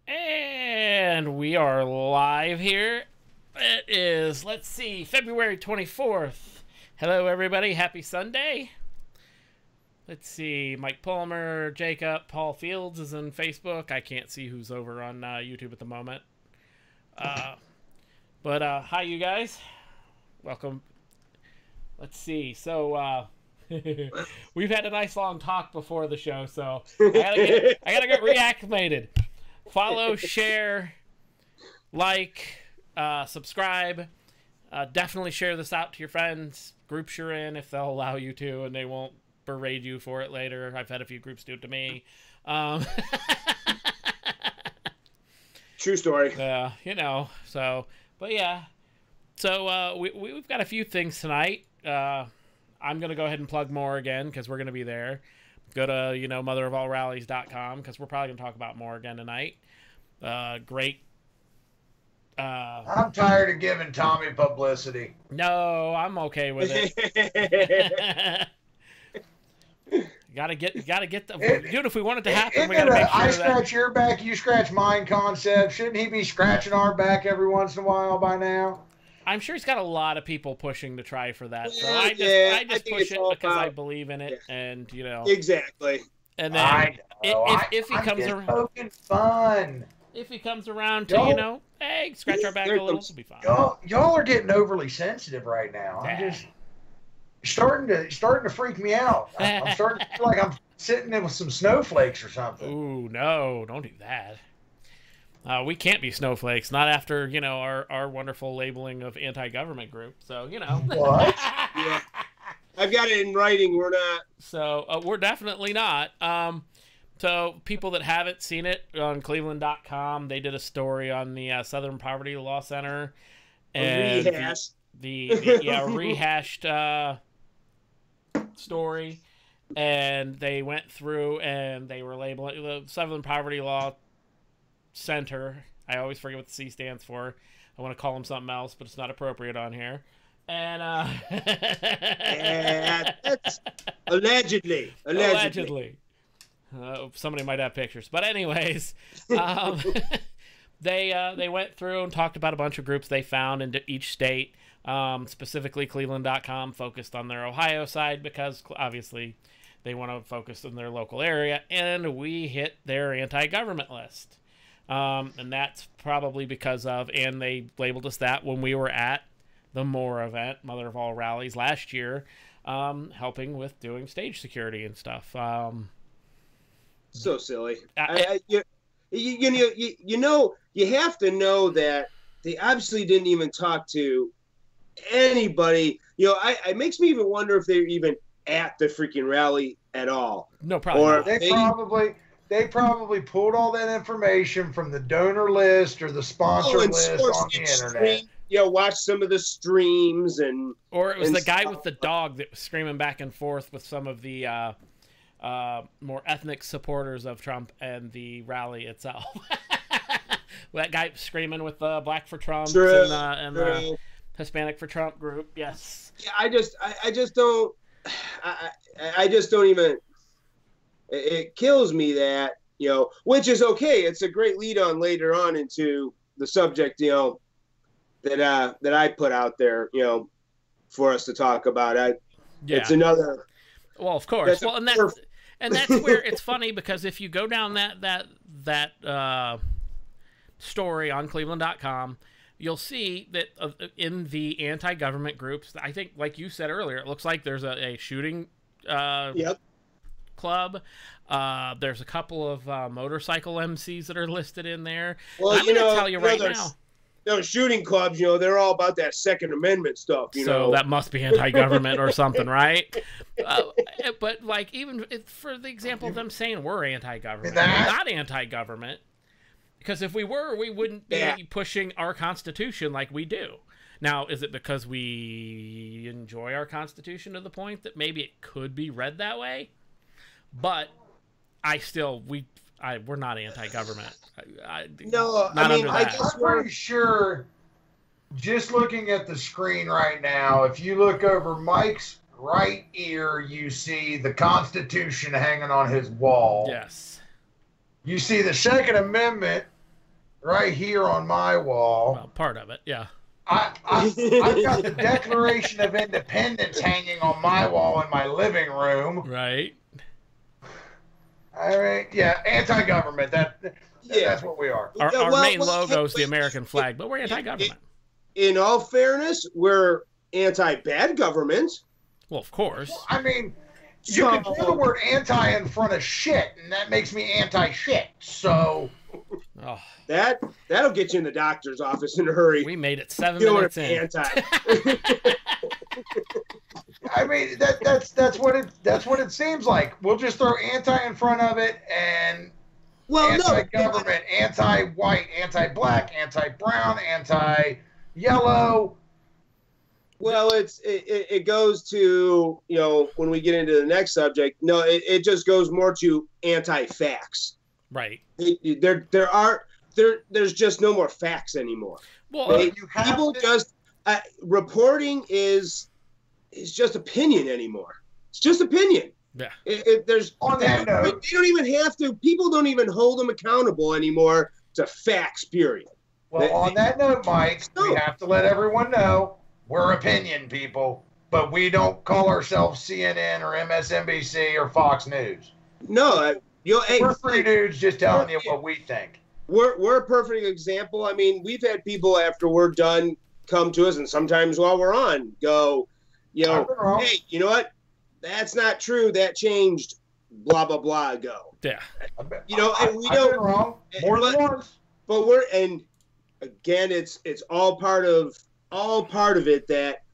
And we are live here. It is, let's see, February 24th. Hello, everybody. Happy Sunday. Let's see, Mike Palmer, Jacob, Paul Fields is on Facebook. I can't see who's over on YouTube at the moment. But hi, you guys. Welcome. Let's see. So, we've had a nice long talk before the show, so I gotta get reacclimated. Follow, share, like, subscribe. Definitely share this out to your friends, groups you're in, if they'll allow you to, and they won't berate you for it later. I've had a few groups do it to me. True story. So, but yeah. So we've got a few things tonight. I'm going to go ahead and plug more again because we're going to be there. Go to, motherofallrallies.com because we're probably going to talk about more again tonight. Great. I'm tired of giving Tommy publicity. No, I'm okay with it. Gotta get the dude. If we want it to happen, we gotta make sure I scratch your back, you scratch mine concept. Shouldn't he be scratching our back every once in a while by now? I'm sure he's got a lot of people pushing to try for that. So Yeah, I just push it because I believe in it, and Exactly. And then if he comes around, poking fun. If he comes around to hey, scratch our back a little, it'll be fine. Y'all are getting overly sensitive right now. I'm just starting to freak me out. I'm starting to feel like I'm sitting there with some snowflakes or something. Ooh, no, don't do that. We can't be snowflakes, not after, our wonderful labeling of anti-government group. So, What? Yeah. I've got it in writing. We're not. So, we're definitely not. So, people that haven't seen it on Cleveland.com, they did a story on the Southern Poverty Law Center. And rehashed story. And they went through and they were labeling the Southern Poverty Law Center. I always forget what the C stands for. I want to call them something else, but it's not appropriate on here. And that's allegedly. Somebody might have pictures, but anyways, they went through and talked about a bunch of groups they found in each state. Specifically, Cleveland.com focused on their Ohio side because obviously they want to focus on their local area, and we hit their anti-government list. And that's probably because of, and they labeled us that when we were at the MORE event, Mother of All Rallies, last year, helping with doing stage security and stuff. So silly. You have to know that they obviously didn't even talk to anybody. It makes me even wonder if they're even at the freaking rally at all. No problem. Or They probably pulled all that information from the donor list or the sponsor list on the internet. Watch some of the streams or it was the guy with the dog that was screaming back and forth with some of the more ethnic supporters of Trump and the rally itself. That guy screaming with Black for Trump and the Hispanic for Trump group. Yes. Yeah, I just don't even. It kills me that, which is okay. It's a great lead on later on into the subject, that I put out there, for us to talk about. It's another. Well, of course. Well, and that's where it's funny because if you go down that story on Cleveland.com, you'll see that in the anti-government groups, I think, like you said earlier, it looks like there's a shooting. Yep. Club. There's a couple of motorcycle MCs that are listed in there. Well, I'm going to tell you right now. Those shooting clubs, they're all about that Second Amendment stuff. So that must be anti-government or something, right? But even for the example of them saying we're anti-government, we're not anti-government. Because if we were, we wouldn't be pushing our Constitution like we do. Now, is it because we enjoy our Constitution to the point that maybe it could be read that way? But we're not anti-government. I'm pretty sure, just looking at the screen right now, if you look over Mike's right ear, you see the Constitution hanging on his wall. Yes. You see the Second Amendment right here on my wall. Well, part of it, yeah. I've got the Declaration of Independence hanging on my wall in my living room. Right. All right. Yeah, anti-government. That's what we are. Our main logo is the American flag, but we're anti-government. In all fairness, we're anti-bad government. Well, of course. Well, I mean, you can put the word anti in front of shit, and that makes me anti-shit. So that'll get you in the doctor's office in a hurry. We made it 7 minutes in. Anti. I mean, that's what it seems like. We'll just throw anti in front of it, and anti-government, anti-white, anti-black, anti-brown, anti-yellow. Well, it goes to, when we get into the next subject, no, it just goes more to anti-facts. Right. There's just no more facts anymore. Well, reporting is just opinion anymore. It's just opinion. Yeah. On that note, they don't even have to. People don't even hold them accountable anymore to facts. Period. Well, on that note, Mike, we have to let everyone know we're opinion people, but we don't call ourselves CNN or MSNBC or Fox News. No, we're free dudes just telling you what we think. We're a perfect example. I mean, we've had people after we're done come to us, and sometimes while we're on, go, hey, you know what? That's not true. That changed. Blah blah blah. Ago. Yeah. And we don't. Been wrong more than once. But again, it's all part of it that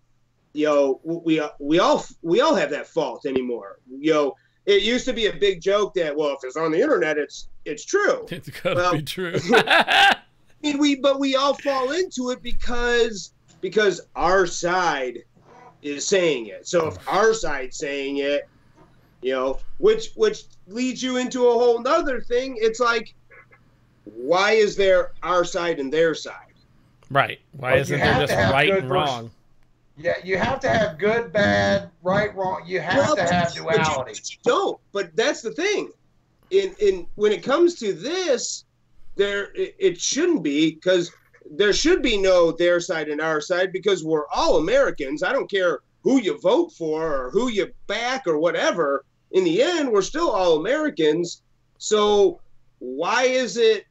we all have that fault anymore. It used to be a big joke that, well, if it's on the internet, it's true. It's gotta be true. I mean, we all fall into it because our side is saying it. So if our side's saying it, which leads you into a whole nother thing. It's like, why is there our side and their side? Right. Why isn't there just right and wrong? Yeah, you have to have good, bad, right, wrong. You have to have duality. But you don't. But that's the thing. In when it comes to this, it shouldn't be, because there should be no their side and our side, because we're all Americans. I don't care who you vote for or who you back or whatever. In the end, we're still all Americans. So why is it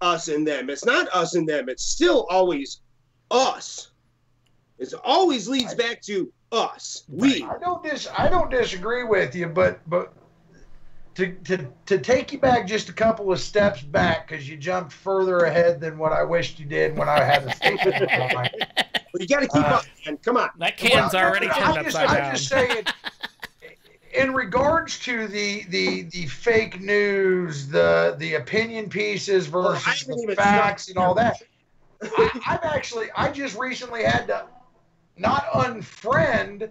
us and them? It's not us and them. It's still always us. It always leads back to us. We. I don't disagree with you, but to take you back just a couple of steps back, because you jumped further ahead than what I wished you did when I had a statement in mind. Well, you got to keep up, man. Come on. That can's already turned upside down. I'm just saying, in regards to the fake news, the opinion pieces versus the facts and all that, I just recently had to not unfriend,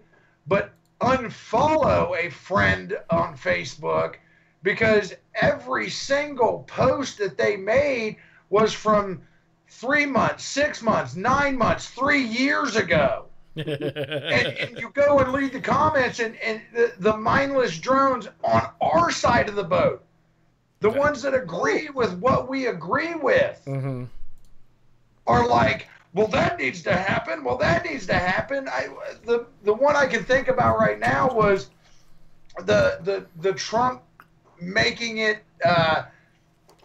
but unfollow a friend on Facebook, because every single post that they made was from 3 months, 6 months, 9 months, 3 years ago. and you go and read the comments, and the mindless drones on our side of the boat, the ones that agree with what we agree with, are like, well, that needs to happen. Well, that needs to happen. The one I can think about right now was the Trump making it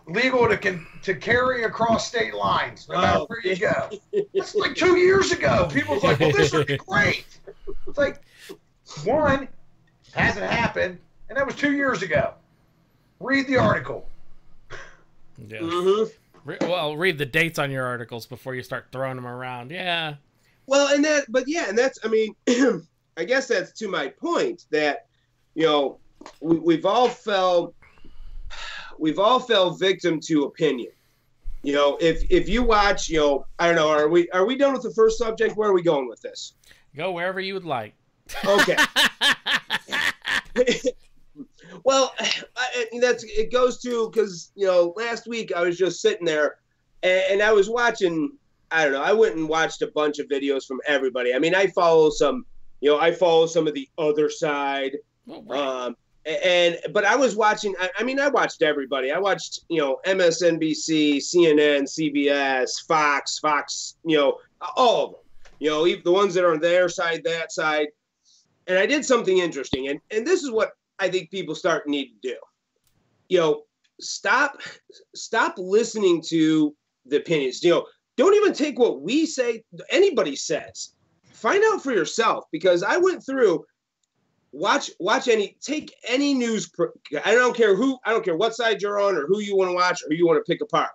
legal to carry across state lines, no matter where you go. It's like 2 years ago. People's like, well, this would be great. It's like, one, hasn't happened, and that was 2 years ago. Read the article. Yeah. Well, read the dates on your articles before you start throwing them around. Yeah. Well, and that's, I mean, I guess that's to my point that, we've all fell victim to opinion. If you watch, I don't know, are we done with the first subject? Where are we going with this? Go wherever you would like. Okay. Well, it goes to, because last week I was just sitting there and I was watching. I don't know. I went and watched a bunch of videos from everybody. I mean, I follow some of the other side, But I was watching. I mean, I watched everybody. I watched, MSNBC, CNN, CBS, Fox, all of them. Even the ones that are on their side, that side. And I did something interesting, and this is what I think people need to do. Stop listening to the opinions. Don't even take what we say, anybody says. Find out for yourself, because I went through. Take any news. I don't care what side you're on or who you want to watch or who you want to pick apart.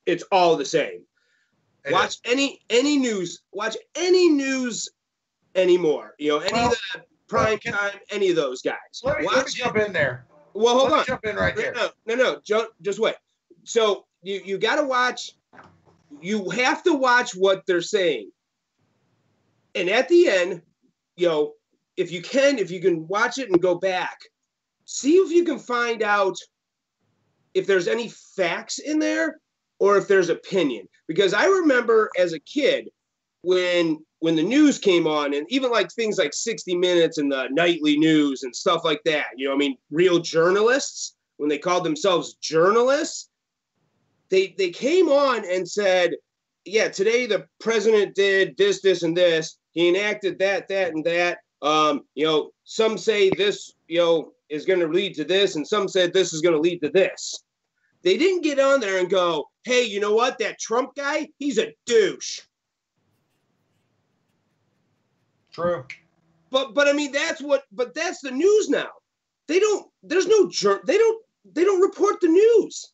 It's all the same. Watch any news. Watch any news anymore. Any of the prime time, any of those guys. Let me jump in there. Well, hold on. Jump in right there. No. Just wait. So you got to watch. You have to watch what they're saying. And at the end, if you can watch it and go back, see if you can find out if there's any facts in there or if there's opinion. Because I remember as a kid when the news came on, and even like things like 60 Minutes and the nightly news and stuff like that, real journalists, when they called themselves journalists, they came on and said, yeah, today the president did this, and this. He enacted that, and that. Some say this, is going to lead to this, and some said this is going to lead to this. They didn't get on there and go, hey, you know what? That Trump guy, he's a douche. True. But I mean, that's the news now. They don't report the news.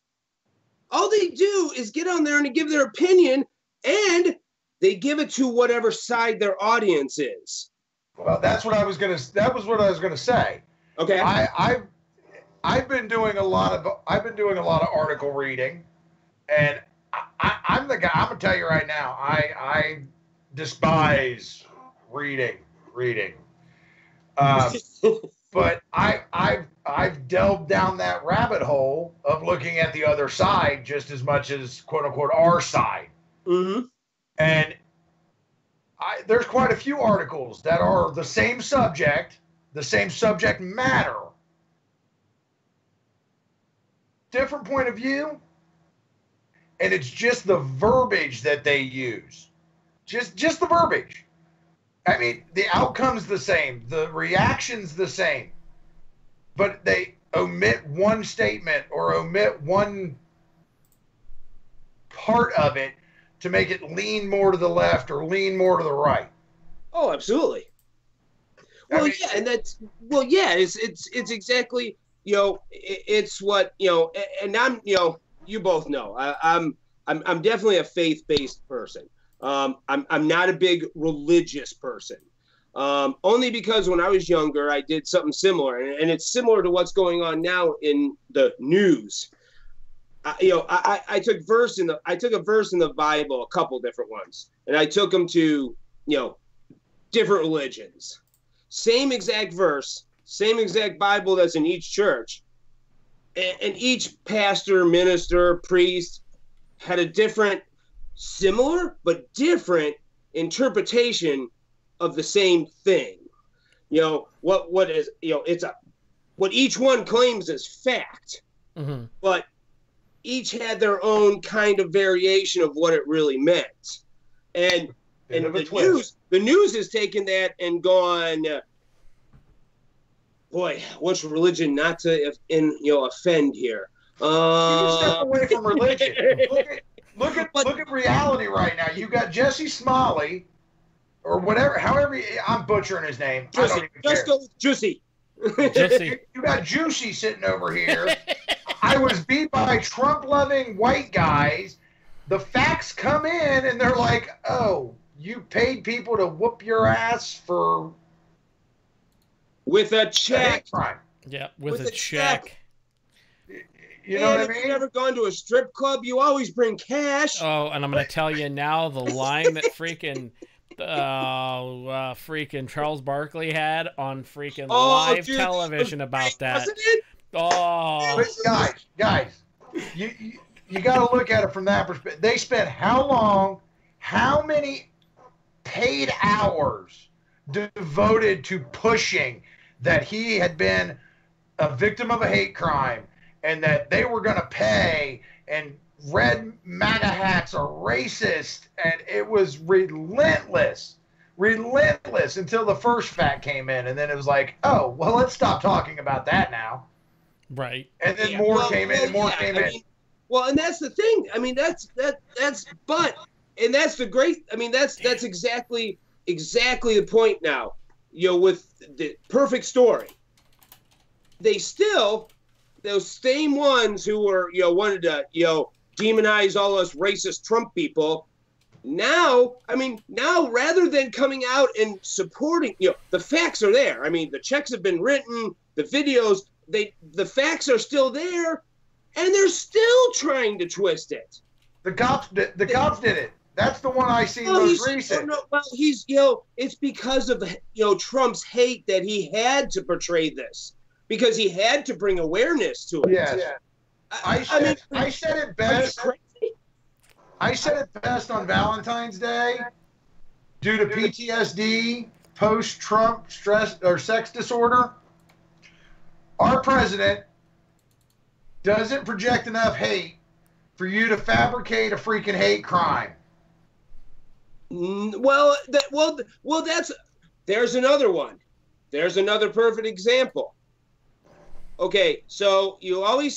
All they do is get on there and give their opinion, and they give it to whatever side their audience is. Well, that was what I was gonna say. Okay. I've been doing a lot of article reading, and I'm the guy. I'm gonna tell you right now. I despise reading. But I've delved down that rabbit hole of looking at the other side just as much as quote unquote our side. Mm-hmm. And there's quite a few articles that are the same subject matter, different point of view, and it's just the verbiage that they use. Just the verbiage. I mean, the outcome's the same, the reaction's the same, but they omit one statement or omit one part of it to make it lean more to the left or lean more to the right. Oh, absolutely. Well, yeah, and it's exactly, it's what, and I'm, you both know, I'm definitely a faith-based person. I'm not a big religious person. Only because when I was younger, I did something similar, and it's similar to what's going on now in the news. I took a verse in the Bible, a couple different ones, and I took them to, different religions. Same exact verse, same exact Bible that's in each church, and each pastor, minister, priest had a different, similar but different interpretation of the same thing. What is, it's what each one claims is fact, mm-hmm. but each had their own kind of variation of what it really meant. And the news has taken that and gone, boy, what's religion not to offend here? You step away from religion. Look at reality right now. You got Jesse Smalley, or whatever, however, I'm butchering his name. Juicy. I don't even care. Just go with Juicy. You got Juicy sitting over here. I was beat by Trump-loving white guys. The facts come in, and they're like, oh, you paid people to whoop your ass for... With a check. Yeah, with a check. You know what I mean? If you've ever gone to a strip club, you always bring cash. Oh, and I'm going to tell you now, the line that freaking Charles Barkley had on freaking live television about that. Oh, but guys, you got to look at it from that perspective. They spent how many paid hours devoted to pushing that he had been a victim of a hate crime and that they were going to pay, and red MAGA hats are racist, and it was relentless until the first fact came in, and then it was like, oh, well, let's stop talking about that now. Right. And then more came in, and more came in. Well, and that's the thing. I mean, that's and that's the great. I mean, that's exactly the point now. With the Perfect Story, they still, those same ones who were wanted to demonize all us racist Trump people. Now rather than coming out and supporting, the facts are there. I mean, the checks have been written, the videos, the facts are still there, and they're still trying to twist it. The cops did it. That's the one I see most recent. He's it's because of Trump's hate that he had to portray this, because he had to bring awareness to it. Yes. Yeah. I said it best. I said it best on Valentine's Day. Due to PTSD, post-Trump stress or sex disorder, our president doesn't project enough hate for you to fabricate a freaking hate crime. There's another one. There's another perfect example. Okay, so all you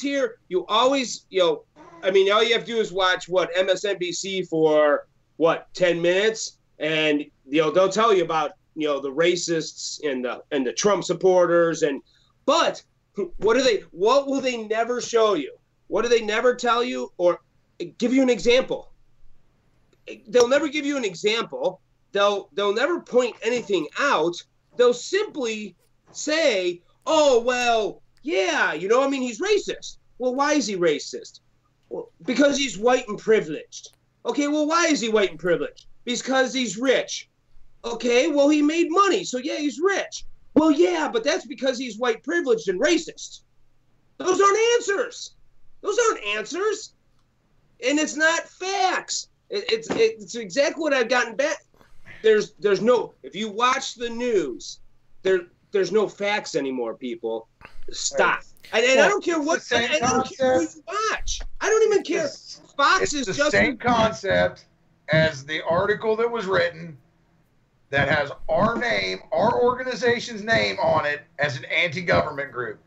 have to do is watch MSNBC for 10 minutes, and they'll tell you about the racists and the Trump supporters, but what will they never show you? What do they never tell you or give you an example? They'll never give you an example. They'll never point anything out. They'll simply say, "Oh, well, yeah, he's racist." Well, why is he racist? Well, because he's white and privileged. Okay, well, why is he white and privileged? Because he's rich. Okay, well, he made money, so yeah, he's rich. Well, yeah, but that's because he's white privileged and racist. Those aren't answers. And it's not facts. It's exactly what I've gotten back. There's no, if you watch the news, there's no facts anymore, people. Stop. I don't care what. I don't care who you watch. I don't even care. Fox is just the same concept as the article that was written that has our name, our organization's name on it as an anti-government group.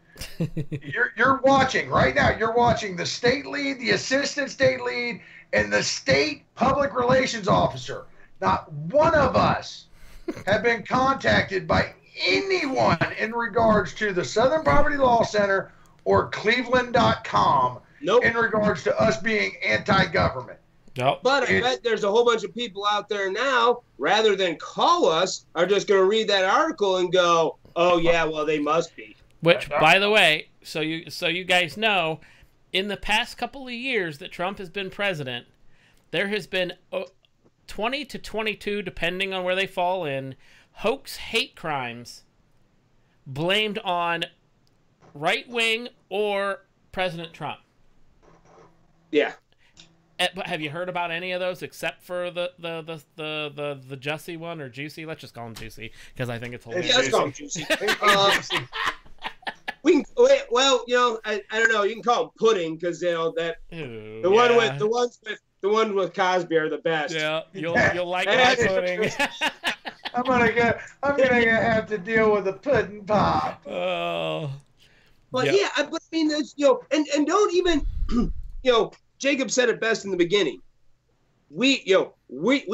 You're watching right now. You're watching the state lead, the assistant state lead, and the state public relations officer. Not one of us have been contacted by anyone in regards to the Southern Poverty Law Center or Cleveland.com in regards to us being anti-government. Nope. But I bet there's a whole bunch of people out there now, rather than call us, are just going to read that article and go, "Oh yeah, well they must be." Which, by the way, so you guys know, in the past couple of years that Trump has been president, there has been 20 to 22, depending on where they fall in, hoax hate crimes blamed on right-wing or President Trump. Yeah. But have you heard about any of those except for the Jussie one, or Juicy? Let's just call him Juicy because I think it's hilarious. Yeah, let's call him Juicy. Well, I don't know. You can call him Pudding because the one with Cosby are the best. Yeah, you'll like my pudding. I'm gonna have to deal with a pudding pop. Oh. But yeah, but I mean, that's, and don't even, Jacob said it best in the beginning. We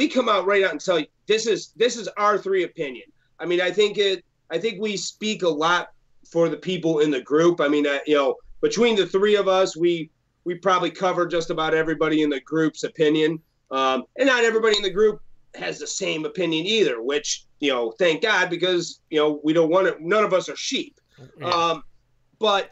come out right out and tell you this is our three opinion. I mean, I think we speak a lot for the people in the group. I mean, between the three of us, we probably cover just about everybody in the group's opinion. And not everybody in the group has the same opinion either, which, thank God, because, we don't want it. None of us are sheep. Yeah. But,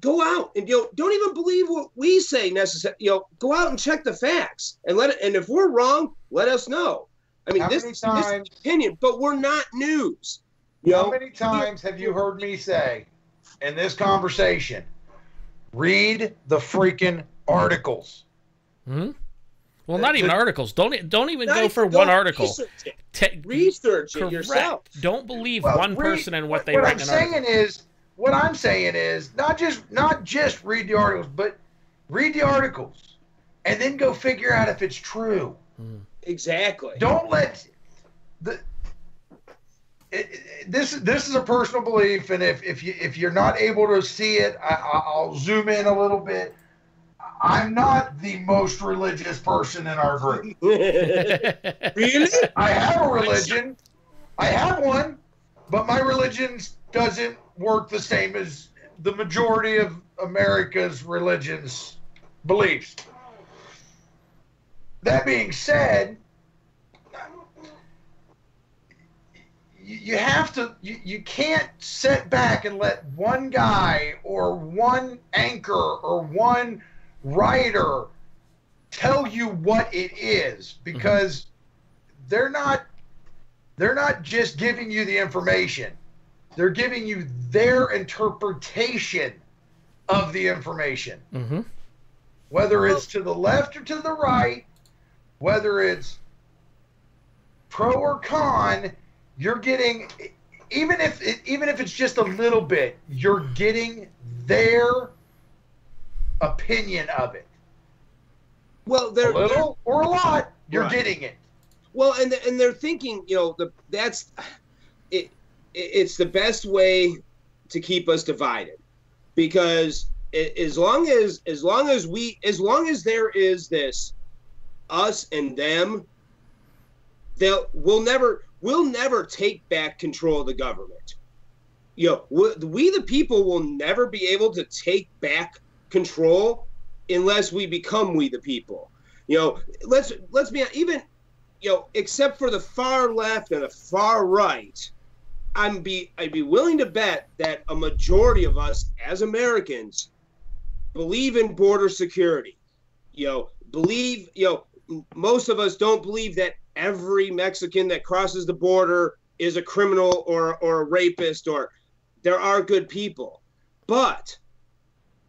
go out and, don't even believe what we say necessarily. Go out and check the facts and and if we're wrong, let us know. I mean, this is opinion, but we're not news. How many times have you heard me say in this conversation, read the freaking articles? Hmm? Well, not even articles. Don't even go for one article. Research it yourself. Don't believe one person and what they write in an article. What I'm saying is not just read the articles, but read the articles and then go figure out if it's true. Exactly. Don't let this is a personal belief, and if you're not able to see it, I'll zoom in a little bit. I'm not the most religious person in our group. Really? I have a religion. I have one, but my religion doesn't work the same as the majority of America's religions beliefs. That being said, you can't sit back and let one guy or one anchor or one writer tell you what it is, because they're not just giving you the information. They're giving you their interpretation of the information. Whether it's to the left or to the right, whether it's pro or con, you're getting, even if it's just a little bit, you're getting their opinion of it. Well, a little or a lot, you're getting it. Well, and they're thinking, that's it. It's the best way to keep us divided, because as long as there is this us and them, we'll never take back control of the government. We the people will never be able to take back control unless we become we the people. Let's be honest, even except for the far left and the far right, I'd be willing to bet that a majority of us as Americans believe in border security. Most of us don't believe that every Mexican that crosses the border is a criminal or a rapist, or there are good people, but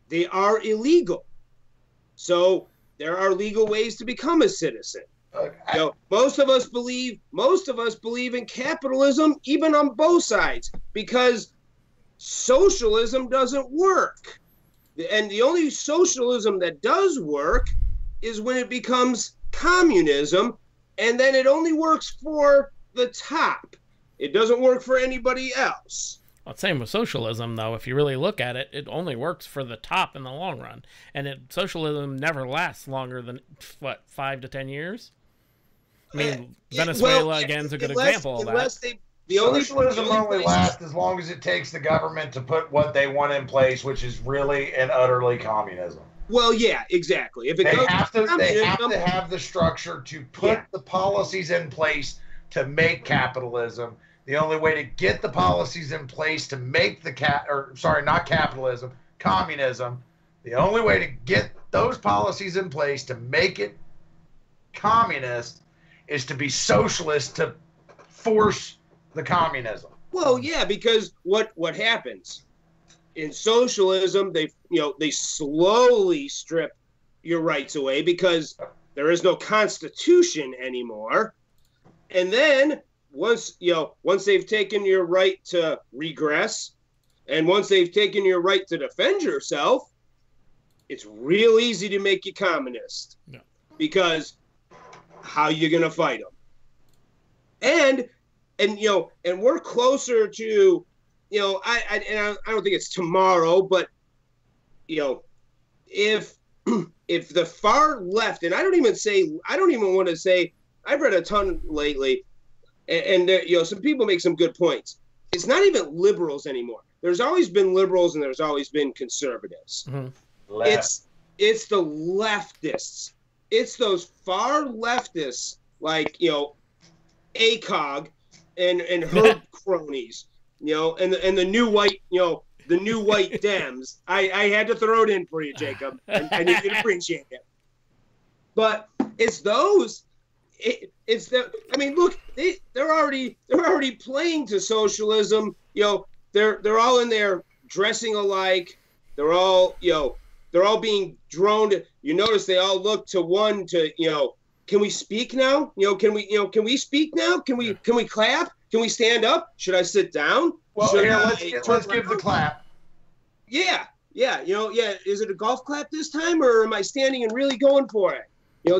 they are illegal. So there are legal ways to become a citizen. Most of us believe in capitalism, even on both sides, because socialism doesn't work. And the only socialism that does work is when it becomes communism, and then it only works for the top. It doesn't work for anybody else. Well, same with socialism, though. If you really look at it, it only works for the top in the long run. And socialism never lasts longer than, 5 to 10 years? I mean, Venezuela, again, is a good example of that. Socialism only lasts as long as it takes the government to put what they want in place, which is really and utterly communism. Well, yeah, exactly. If it they have to have the structure to put the policies in place to make capitalism. The only way to get the policies in place to make communism. The only way to get those policies in place to make it communist is to be socialist, to force the communism. Well, yeah, because what happens in socialism, they slowly strip your rights away because there is no constitution anymore. And then once they've taken your right to regress, and once they've taken your right to defend yourself, it's real easy to make you communist. Yeah. Because how you gonna fight them? And we're closer to, I don't think it's tomorrow, but if the far left, and I don't even want to say, I've read a ton lately, and some people make some good points. It's not even liberals anymore. There's always been liberals and there's always been conservatives. Mm-hmm. It's the leftists. It's those far leftists like ACOG and her cronies, and the new white the new white Dems. I had to throw it in for you, Jacob. I need you to appreciate it. But it's those. It's the. I mean, look, they're already playing to socialism. They're all in there dressing alike. They're all being droned. You notice they all look to one to can we speak now? Can we speak now? Can we clap? Can we stand up? Should I sit down? Well, let's give the clap. Yeah. Is it a golf clap this time, or am I standing and really going for it?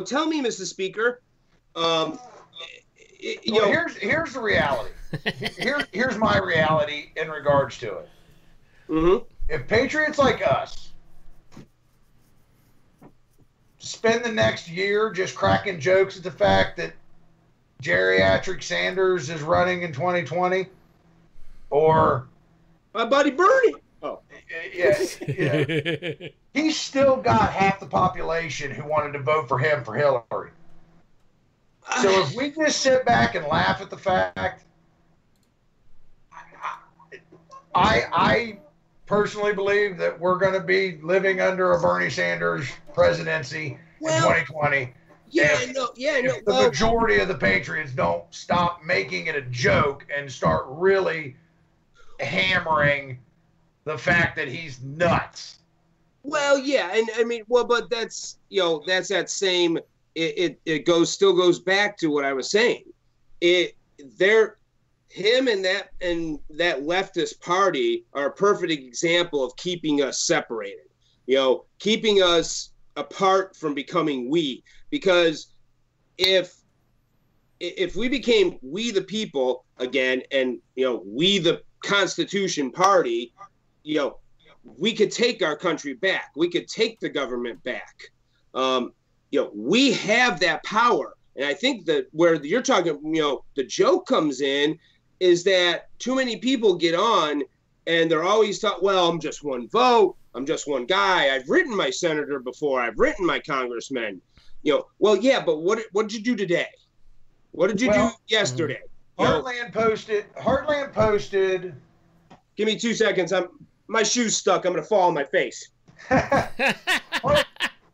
Tell me, Mr. Speaker. Here's the reality. Here's my reality in regards to it. Mm-hmm. If patriots like us spend the next year just cracking jokes at the fact that geriatric Sanders is running in 2020, or my buddy Bernie. Oh, yeah. He's still got half the population who wanted to vote for him for Hillary. So if we just sit back and laugh at the fact, I personally believe that we're going to be living under a Bernie Sanders presidency in 2020. The majority of the patriots don't stop making it a joke and start really hammering the fact that he's nuts. Well, yeah, and I mean, but that's that's that same. It still goes back to what I was saying. Him and that leftist party are a perfect example of keeping us separated. Keeping us apart from becoming we. Because if we became we the people again, and we the Constitution Party, we could take our country back. We could take the government back. We have that power. And I think that where you're talking, the joke comes in is that too many people get on and they're always thought, well, I'm just one vote. I'm just one guy. I've written my senator before. I've written my congressman. Well, yeah, but what did you do today? What did you do yesterday? Heartland posted. Give me 2 seconds. My shoe's stuck. I'm going to fall on my face.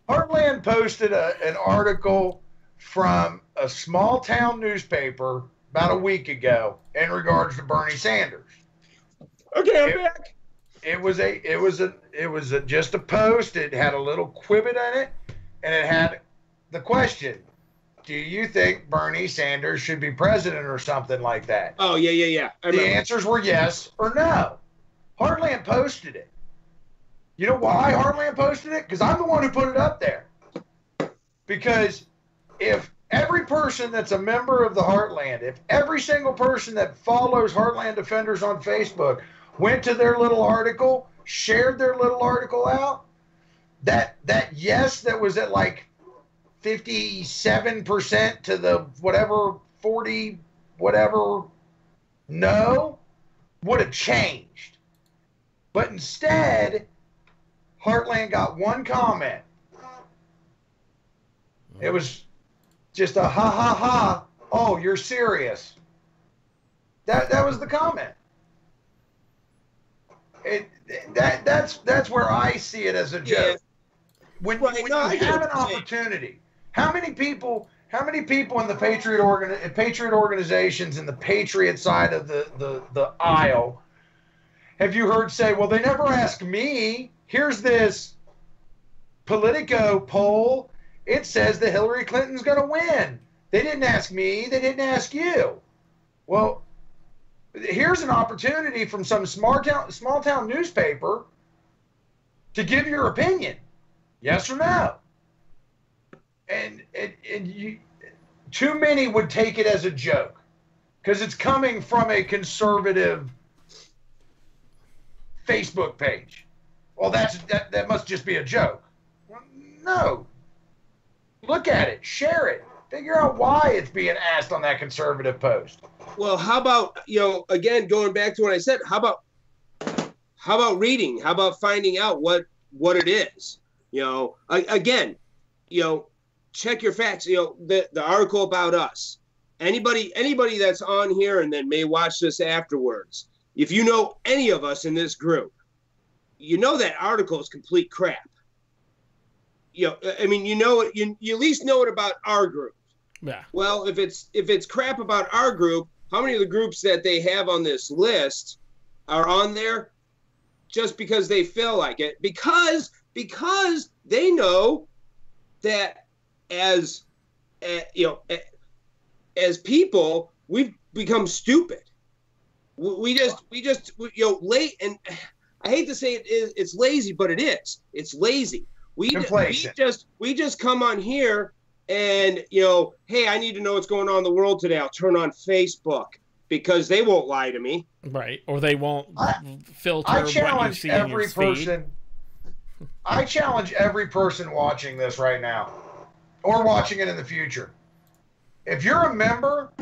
Heartland posted an article from a small town newspaper about a week ago in regards to Bernie Sanders. Okay, I'm back. It was just a post. It had a little quibbit in it, and it had the question: do you think Bernie Sanders should be president or something like that? Oh, yeah. The answers were yes or no. Heartland posted it. You know why Heartland posted it? Because I'm the one who put it up there. Because if every person that's a member of the Heartland, if every single person that follows Heartland Defenders on Facebook went to their little article, shared their little article out, that yes that was at like 57% to the whatever 40 whatever no would have changed. But instead, Heartland got one comment. It was just a ha ha ha. Oh, you're serious. That was the comment. That's where I see it as a joke. Yeah. When you have an opportunity, how many people in the patriot organizations in the patriot side of the aisle have you heard say, well, they never asked me. Here's this Politico poll. It says that Hillary Clinton's going to win. They didn't ask me. They didn't ask you. Well, here's an opportunity from some small town newspaper to give your opinion, yes or no. And you, too many would take it as a joke because it's coming from a conservative Facebook page. Well, that must just be a joke. Well, no. Look at it, share it, figure out why it's being asked on that conservative post. Well, how about, again, going back to what I said, how about reading? How about finding out what it is? Again, check your facts. The article about us. Anybody that's on here and then may watch this afterwards, if you know any of us in this group, that article is complete crap. You at least know it about our group. Yeah. Well, if it's crap about our group, how many of the groups that they have on this list are on there just because they feel like it? Because they know that as as people, we've become stupid. We just late, and I hate to say it's lazy, but it is. It's lazy. We just come on here and hey, I need to know what's going on in the world today. I'll turn on Facebook because they won't lie to me. Right, or they won't filter I what you see in your feed. I challenge every person watching this right now, or watching it in the future. If you're a member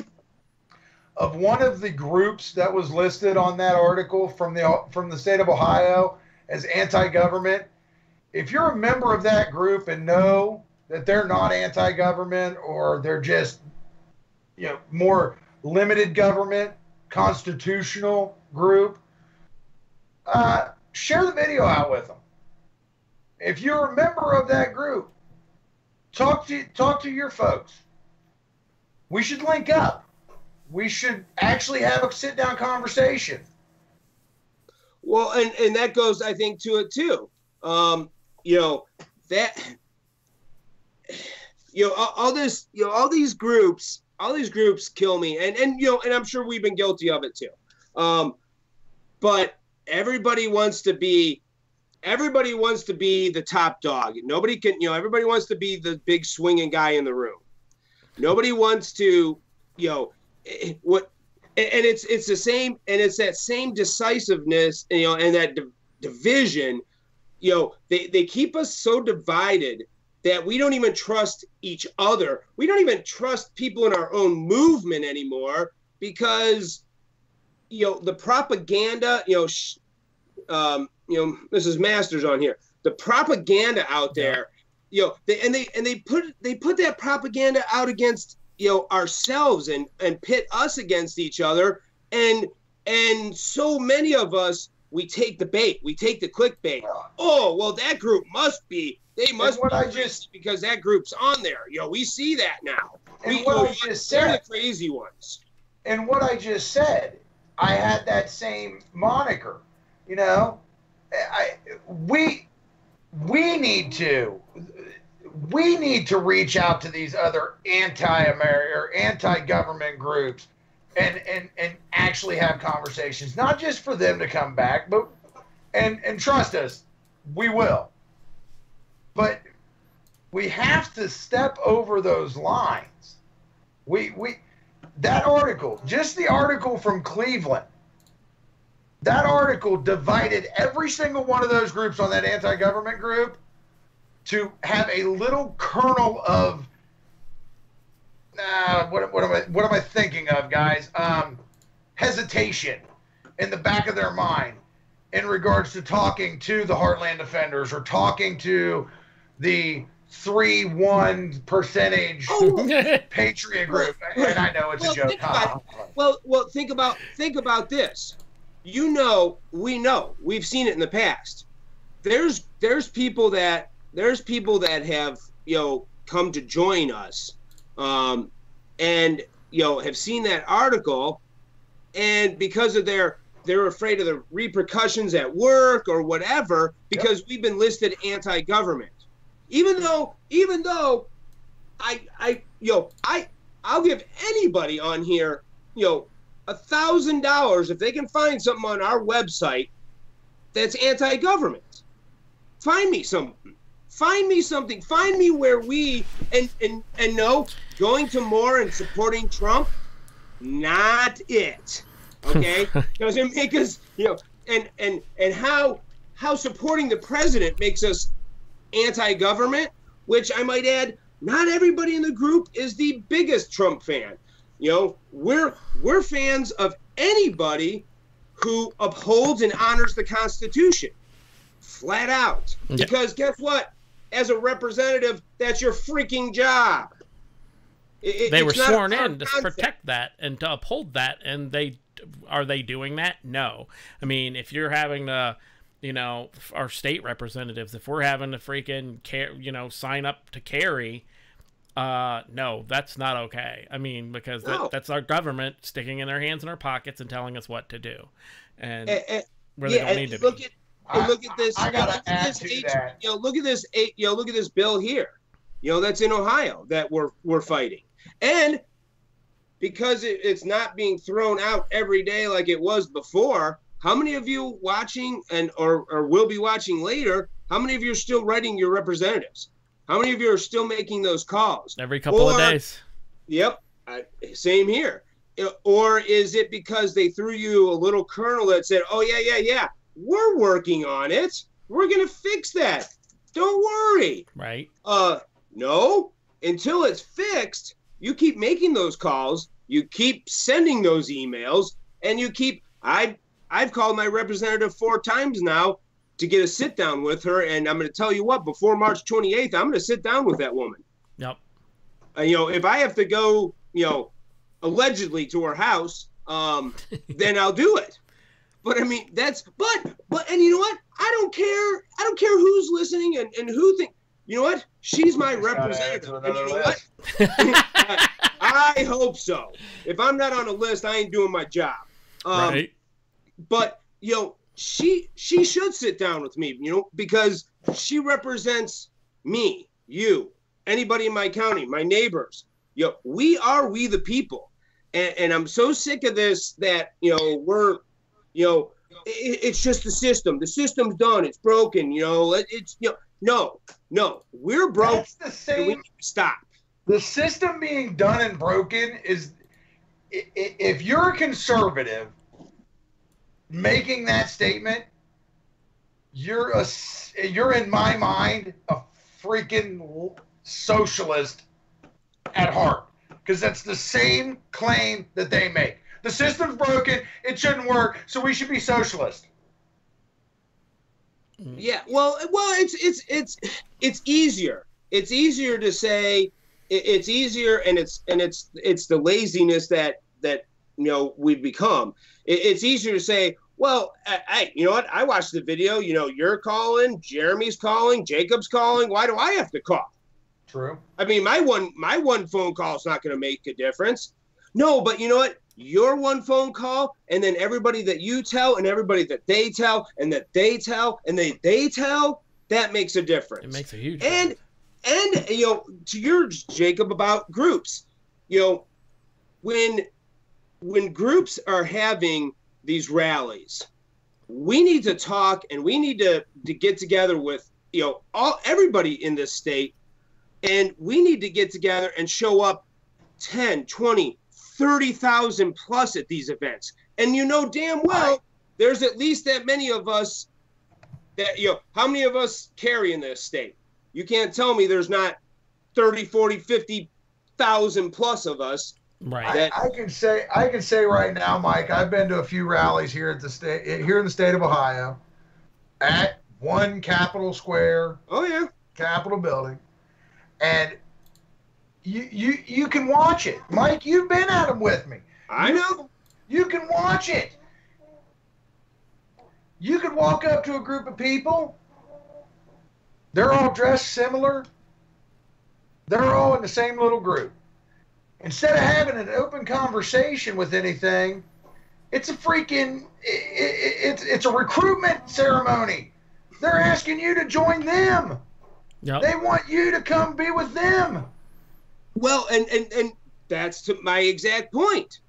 of one of the groups that was listed on that article from the state of Ohio as anti-government, if you're a member of that group and know that they're not anti-government, or they're just more limited government, constitutional group, share the video out with them. If you're a member of that group, talk to your folks. We should link up. We should actually have a sit-down conversation. Well, and that goes, I think, to it too. All these groups kill me, and I'm sure we've been guilty of it too. But everybody wants to be the top dog. Nobody can, everybody wants to be the big swinging guy in the room. Nobody wants to, it's the same, and it's that same decisiveness, and that division. They keep us so divided that we don't even trust each other. We don't even trust people in our own movement anymore because, the propaganda, Mrs. Masters on here, the propaganda out there, they put that propaganda out against, ourselves and pit us against each other. And so many of us, we take the bait, we take the clickbait. Oh, well, that group must be, they must be because that group's on there. We see that now. They're the crazy ones. And what I just said, I had that same moniker. We need to reach out to these other anti-American or anti-government groups and actually have conversations, not just for them to come back, but and trust us, we will. But we have to step over those lines. That article, just the article from Cleveland, that article divided every single one of those groups on that anti-government group to have a little kernel of what am I thinking of, guys? Hesitation in the back of their mind in regards to talking to the Heartland Defenders or talking to the 3% Patriot group. And I know it's a joke. Think about this. We know, we've seen it in the past. There's people that have come to join us, and have seen that article, and because of they're afraid of the repercussions at work or whatever, because we've been listed anti-government. Even though I'll give anybody on here $1,000 if they can find something on our website that's anti-government. Find me something. Find me something. Find me where we and no, going to more and supporting Trump, not it. Okay? Because and how supporting the president makes us anti-government, which I might add, not everybody in the group is the biggest Trump fan. We're fans of anybody who upholds and honors the Constitution, flat out. Yeah. Because guess what? As a representative, that's your freaking job. They were sworn in to protect that and to uphold that, and are they doing that? No. I mean, if you're having to, our state representatives, if we're having to freaking sign up to carry, no, that's not okay. I mean, because that's our government sticking in their hands in our pockets and telling us what to do, and where they don't need to be. Look at this. I gotta add to that. Look at this bill here. that's in Ohio that we're fighting. And because it's not being thrown out every day like it was before, how many of you watching or will be watching later, how many of you are still writing your representatives? How many of you are still making those calls? Every couple of days. Yep. Same here. Or is it because they threw you a little kernel that said, oh, yeah, we're working on it. We're going to fix that. Don't worry. Right. No. Until it's fixed, you keep making those calls. You keep sending those emails. And you keep – I've called my representative 4 times now to get a sit down with her. And I'm going to tell you what, before March 28th, I'm going to sit down with that woman. Yep. If I have to go, allegedly to her house, then I'll do it. But I mean, and you know what? I don't care who's listening and who think. You know what? She's my representative. And you know what? I hope so. If I'm not on a list, I ain't doing my job. Right. But she should sit down with me, because she represents me, you, anybody in my county, my neighbors. We the people. And I'm so sick of this that, it's just the system. The system's done. It's broken. No, we're broke. That's the same. We need to stop. The system being done and broken is, if you're a conservative making that statement, you're in my mind a freaking socialist at heart, because that's the same claim that they make. The system's broken, it shouldn't work, so we should be socialist. Yeah, well, it's easier. It's easier to say. It's easier, and it's the laziness that we've become. It's easier to say, well, hey, you know what? I watched the video. You're calling, Jeremy's calling, Jacob's calling. Why do I have to call? True. I mean, my one phone call is not going to make a difference. No, but you know what? Your one phone call, and then everybody that you tell, and everybody that they tell, and that they tell, and they tell, that makes a difference. It makes a huge difference. And to yours, Jacob, about groups, when groups are having these rallies, we need to talk, and we need to get together with everybody in this state. And we need to get together and show up 10, 20, 30,000 plus at these events. And damn well, there's at least that many of us that, how many of us carry in this state? You can't tell me there's not 30, 40, 50,000 plus of us. Right. I can say right now, Mike, I've been to a few rallies here in the state of Ohio at one Capitol Square. Oh, yeah. Capitol building. And you can watch it. Mike, you've been at them with me. I know. You can watch it. You could walk up to a group of people. They're all dressed similar. They're all in the same little group. Instead of having an open conversation with anything, it's a freaking, it's a recruitment ceremony. They're asking you to join them. Yep. They want you to come be with them. Well, and that's to my exact point.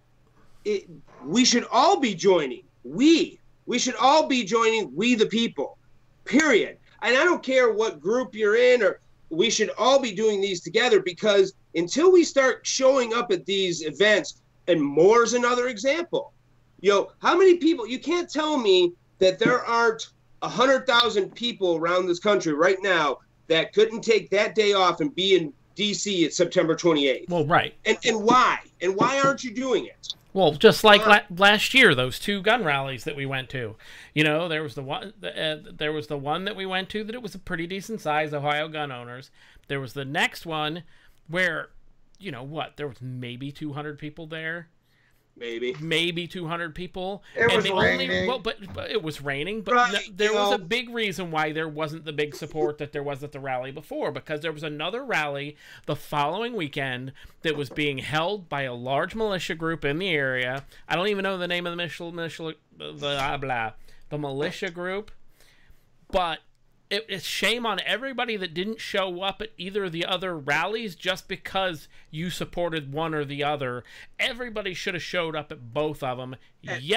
We should all be joining. We should all be joining. We the people. Period. And I don't care what group you're in, or we should all be doing these together, because until we start showing up at these events, and Moore's another example. How many people? You can't tell me that there aren't 100,000 people around this country right now that couldn't take that day off and be in D.C. at September 28th. Well, right. And why? And why aren't you doing it? Well, just like last year, those 2 gun rallies that we went to. There was the one. There was the one that we went to that it was a pretty decent size, Ohio gun owners. There was the next one where, there was maybe 200 people there. Maybe 200 people. It was raining. But it was raining. But right, there was a big reason why there wasn't the big support that there was at the rally before, because there was another rally the following weekend that was being held by a large militia group in the area. I don't even know the name of the militia group, but it's shame on everybody that didn't show up at either of the other rallies just because you supported one or the other. Everybody should have showed up at both of them.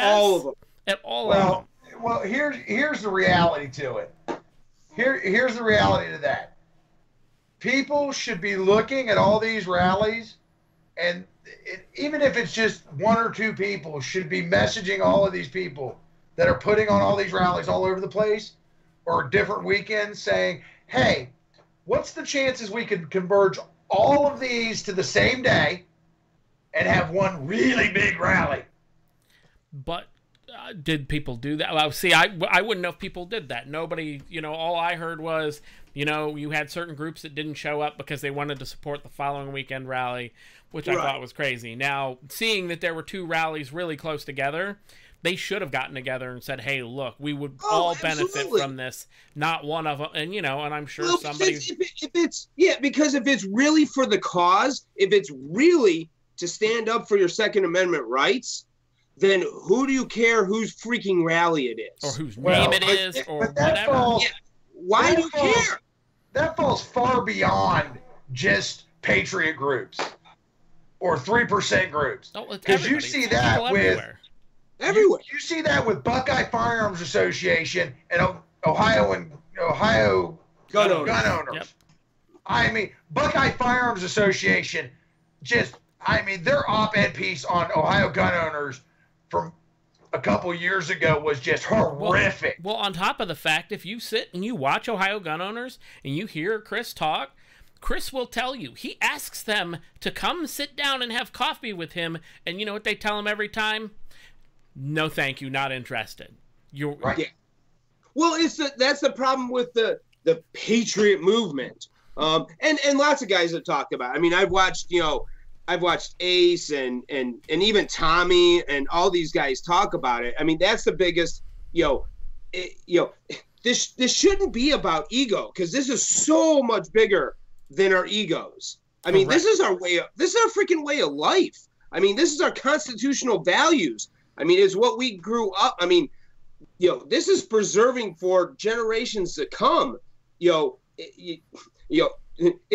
All of them. At all of them. Well, here's the reality to it. Here's the reality to that. People should be looking at all these rallies, and even if it's just one or two people, should be messaging all of these people that are putting on all these rallies all over the place or different weekends saying, hey, what's the chances we could converge all of these to the same day and have one really big rally? But did people do that? Well, see, I wouldn't know if people did that. Nobody, all I heard was, you had certain groups that didn't show up because they wanted to support the following weekend rally, which I thought was crazy. Now, seeing that there were two rallies really close together, they should have gotten together and said, hey, look, we would all benefit from this, not one of them. And, and I'm sure somebody... Because if it's really for the cause, if it's really to stand up for your Second Amendment rights, then who do you care whose freaking rally it is? Or whose name it is, or whatever. Why do you care? That falls far beyond just patriot groups or 3% groups. Because you see that with... Everywhere. You see that with Buckeye Firearms Association and Ohio gun owners. Yep. I mean, Buckeye Firearms Association their op-ed piece on Ohio gun owners from a couple years ago was just horrific. Well, on top of the fact, if you sit and you watch Ohio gun owners and you hear Chris talk, Chris will tell you, he asks them to come sit down and have coffee with him, and you know what they tell him every time? No, thank you, not interested. You're right. Yeah. Well, that's the problem with the patriot movement, and lots of guys have talked about it. I mean, I've watched Ace and even Tommy and all these guys talk about it. I mean, that's the biggest. This shouldn't be about ego, because this is so much bigger than our egos. I mean, This is our freaking way of life. I mean, this is our constitutional values. I mean, it's what we grew up. I mean, this is preserving for generations to come. In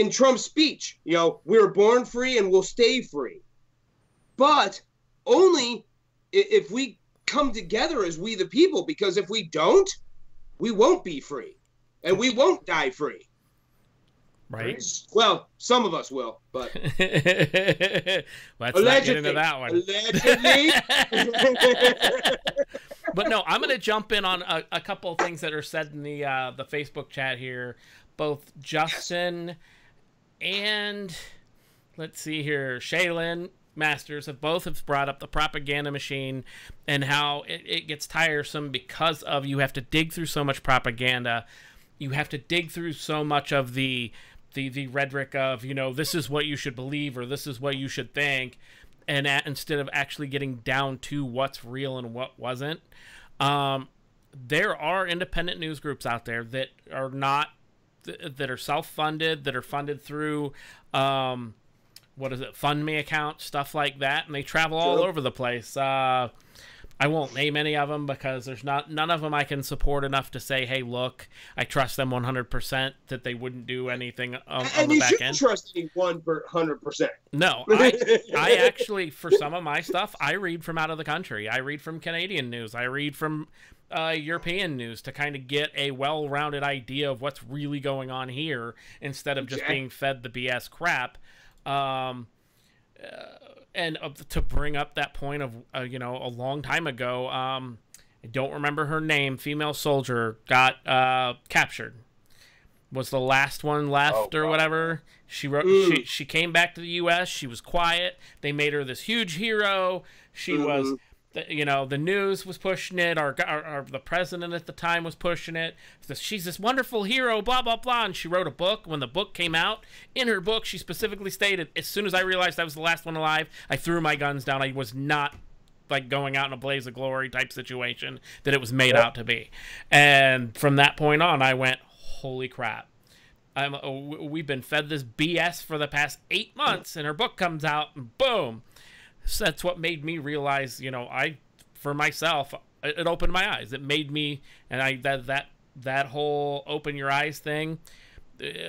Trump's speech, we were born free and we'll stay free. But only if we come together as we the people, because if we don't, we won't be free and we won't die free. Right. Well, some of us will, but let's not get into that one. Allegedly. But no, I'm going to jump in on a couple of things that are said in the Facebook chat here. Both Justin and let's see here, Shaylin Masters have brought up the propaganda machine and how it gets tiresome because of you have to dig through so much propaganda. You have to dig through so much of the rhetoric of, this is what you should believe or this is what you should think, and instead of actually getting down to what's real and what wasn't. There are independent news groups out there that are not, that are self-funded, that are funded through, FundMe account, stuff like that, and they travel all over the place. I won't name any of them because there's none of them I can support enough to say, hey, look, I trust them 100% that they wouldn't do anything on the back end. And you shouldn't trust anyone 100%. No, I actually, for some of my stuff, I read from out of the country. I read from Canadian news. I read from European news to kind of get a well-rounded idea of what's really going on here instead of just being fed the BS crap. And to bring up that point of, a long time ago, I don't remember her name, female soldier got captured. Was the last one left or whatever. She wrote. She came back to the U.S. She was quiet. They made her this huge hero. She was, the news was pushing it. The president at the time was pushing it. She's this wonderful hero, blah, blah, blah. And she wrote a book. When the book came out, in her book, she specifically stated, as soon as I realized I was the last one alive, I threw my guns down. I was not like going out in a blaze of glory type situation that it was made out to be. And from that point on, I went, holy crap. We've been fed this BS for the past 8 months, and her book comes out, and boom. So that's what made me realize, for myself, it opened my eyes. It made me, and that that whole open your eyes thing,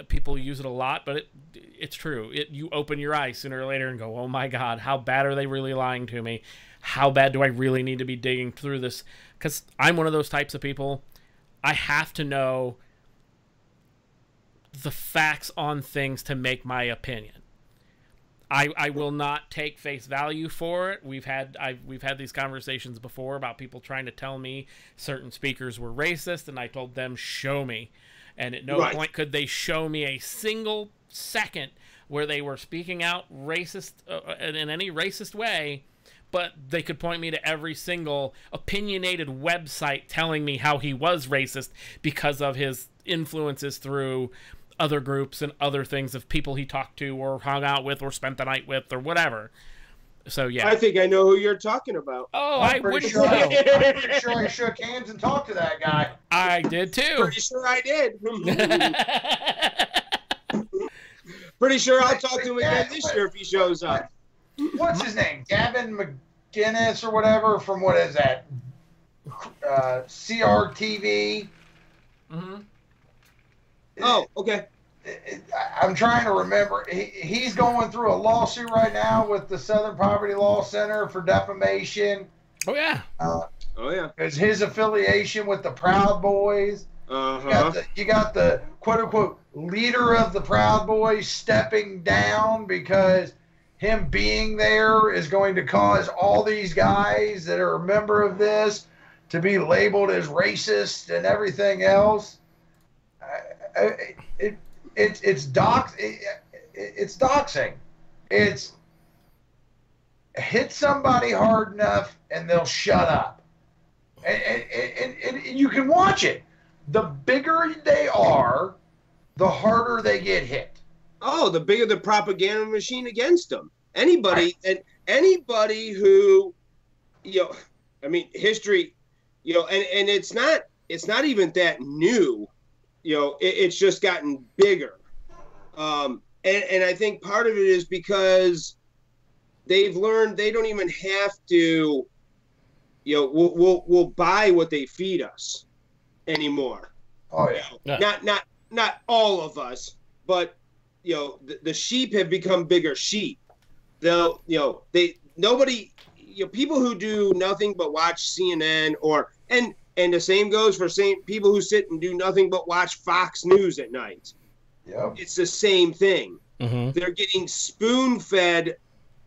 people use it a lot, but it's true. You open your eyes sooner or later and go, oh my God, how bad are they really lying to me? How bad do I really need to be digging through this? Because I'm one of those types of people. I have to know the facts on things to make my opinion. I will not take face value for it. We've had these conversations before about people trying to tell me certain speakers were racist, and I told them, show me. And at no point could they show me a single second where they were speaking out racist in any racist way, but they could point me to every single opinionated website telling me how he was racist because of his influences through other groups and other things of people he talked to or hung out with or spent the night with or whatever. So yeah, I think I know who you're talking about. Oh, I'm pretty sure I shook hands and talked to that guy. I did too. Pretty sure I did. Pretty sure I'll talk to him again this year if he shows up. What's his name? Gavin McGinnis or whatever from what is that? CRTV. Mm-hmm. Oh, okay. I'm trying to remember. He's going through a lawsuit right now with the Southern Poverty Law Center for defamation. Oh, yeah. Oh, yeah. Because his affiliation with the Proud Boys. Uh-huh. You got the quote-unquote leader of the Proud Boys stepping down because him being there is going to cause all these guys that are a member of this to be labeled as racist and everything else. It's doxing. It's hit somebody hard enough and they'll shut up. And you can watch it. The bigger they are, the harder they get hit. Oh, the bigger the propaganda machine against them. Anybody who, I mean, history, and it's not even that new. It's just gotten bigger. And I think part of it is because they've learned they don't even have to, we'll buy what they feed us anymore. Oh yeah. Not all of us, but the sheep have become bigger sheep. People who do nothing but watch CNN and the same goes for people who sit and do nothing but watch Fox News at night. Yep. It's the same thing. Mm-hmm. They're getting spoon-fed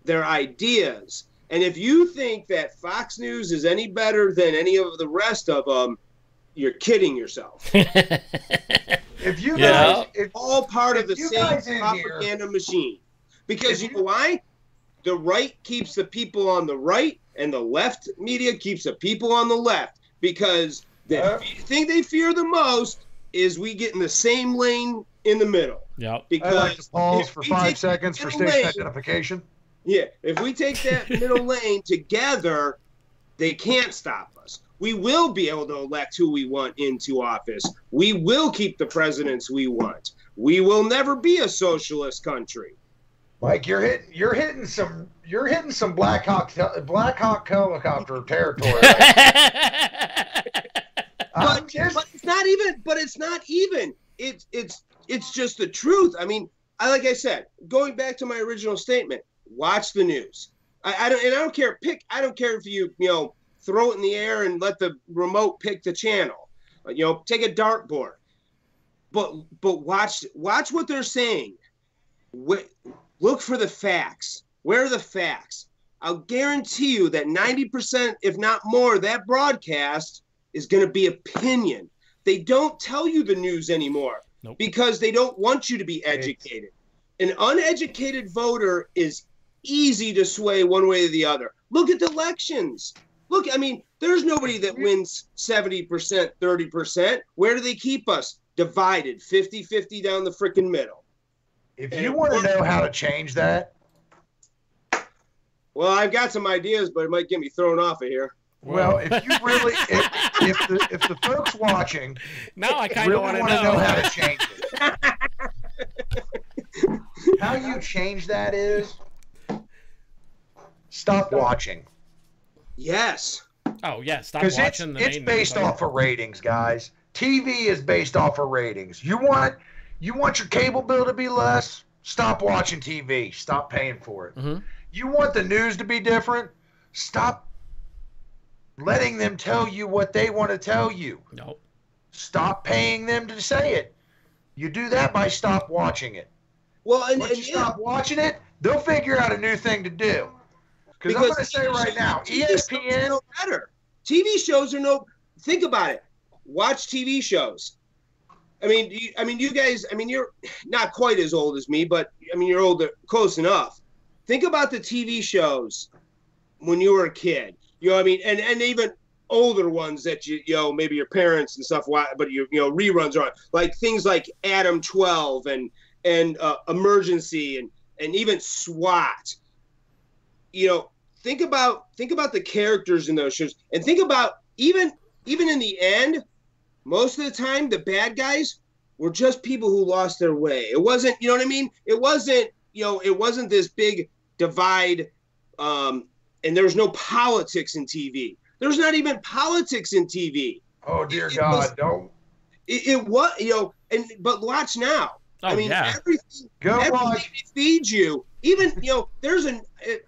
their ideas. And if you think that Fox News is any better than any of the rest of them, you're kidding yourself. If you guys, it's all part of the same propaganda machine. Because you know why? The right keeps the people on the right, and the left media keeps the people on the left. Because the thing they fear the most is we get in the same lane in the middle. Yep. Because I'd like to pause for 5 seconds for station identification. Yeah, if we take that middle lane together, they can't stop us. We will be able to elect who we want into office. We will keep the presidents we want. We will never be a socialist country. Mike, you're hitting some Black Hawk helicopter territory. But it's not even. It's just the truth. I mean, like I said, going back to my original statement, watch the news. I don't care. I don't care if you throw it in the air and let the remote pick the channel. Take a dartboard. But watch what they're saying. Look for the facts. Where are the facts? I'll guarantee you that 90%, if not more, of that broadcast is going to be opinion. They don't tell you the news anymore because they don't want you to be educated. An uneducated voter is easy to sway one way or the other. Look at the elections. Look, I mean, there's nobody that wins 70%, 30%. Where do they keep us? Divided, 50-50 down the freaking middle. If you want to know how to change that, well, I've got some ideas, but it might get me thrown off of here. Well, if you really, if the folks watching, now I kind of really want to know how to change it. How you change that is stop watching. Yes. Oh yeah, stop watching. It's based off of ratings, guys. TV is based off of ratings. You want your cable bill to be less? Stop watching TV. Stop paying for it. Mm-hmm. You want the news to be different? Stop letting them tell you what they want to tell you. Nope. Stop paying them to say it. You do that by stop watching it. Well, and Once you stop watching it, they'll figure out a new thing to do. Because I'm going to say right now, ESPN better. TV shows are no. Think about it. Watch TV shows. I mean, you guys. I mean, you're not quite as old as me, but I mean, you're older, close enough. Think about the TV shows when you were a kid. You know what I mean? And even older ones that you know, maybe your parents and stuff, but you know, reruns are on. Like things like Adam 12 and Emergency and even SWAT. You know, think about the characters in those shows, and think about even in the end, most of the time the bad guys were just people who lost their way. It wasn't, you know what I mean? It wasn't, you know, it wasn't this big divide, and there was no politics in TV. There's not even politics in TV. Oh dear God, don't. It was, you know, but watch now. Oh, I mean, yeah. everything feeds you. Even, you know,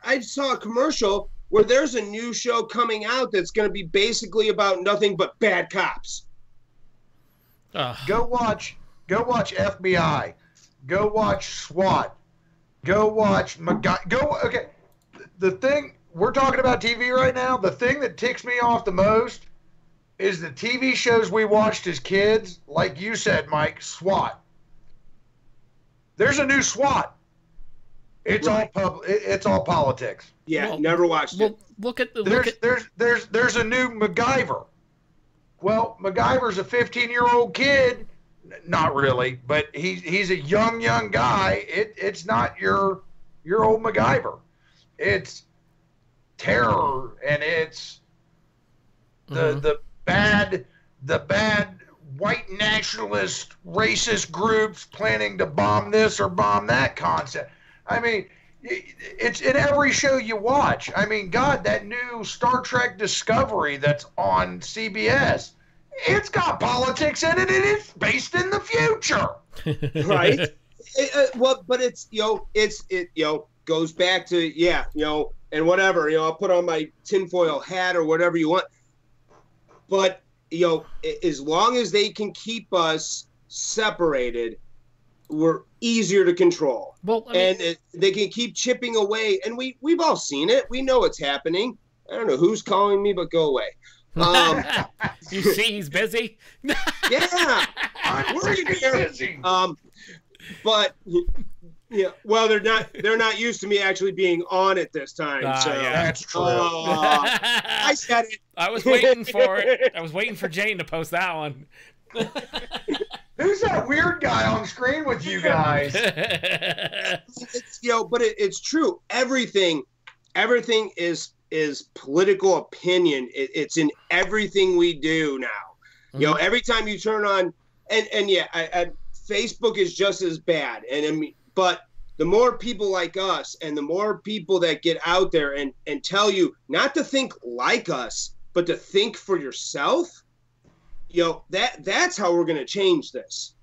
I saw a commercial where there's a new show coming out that's going to be basically about nothing but bad cops. Go watch FBI. Go watch SWAT. Go watch okay. The thing we're talking about TV right now, the thing that ticks me off the most is the TV shows we watched as kids, like you said, Mike, SWAT. There's a new SWAT. It's right. It's all politics. Yeah, well, never watched it. Look at there's a new MacGyver. Well, MacGyver's a 15-year-old kid. Not really, but he's a young guy. It's not your old MacGyver. It's terror, and it's the bad white nationalist racist groups planning to bomb this or bomb that concept. I mean, it's in every show you watch. I mean, God, that new Star Trek Discovery that's on CBS, it's got politics in it, and it's based in the future. Right? But it's, you know, it goes back to, yeah, you know, and whatever, you know, I'll put on my tinfoil hat or whatever you want. But, you know, as long as they can keep us separated, we're easier to control. Well, I mean, and they can keep chipping away. And we've all seen it. We know it's happening. I don't know who's calling me, but go away. You see he's busy? Yeah. I'm working here. But yeah, well, they're not used to me actually being on it this time. So yeah, that's true. I said it. I was waiting for it. I was waiting for Jane to post that one. Who's that weird guy on screen with you guys? It's, you know, but it's true. Everything is political opinion. It's in everything we do now. Mm-hmm. You know, every time you turn on, and yeah, Facebook is just as bad. And I mean, but the more people like us, and the more people that get out there and tell you not to think like us, but to think for yourself. You know, that's how we're going to change this.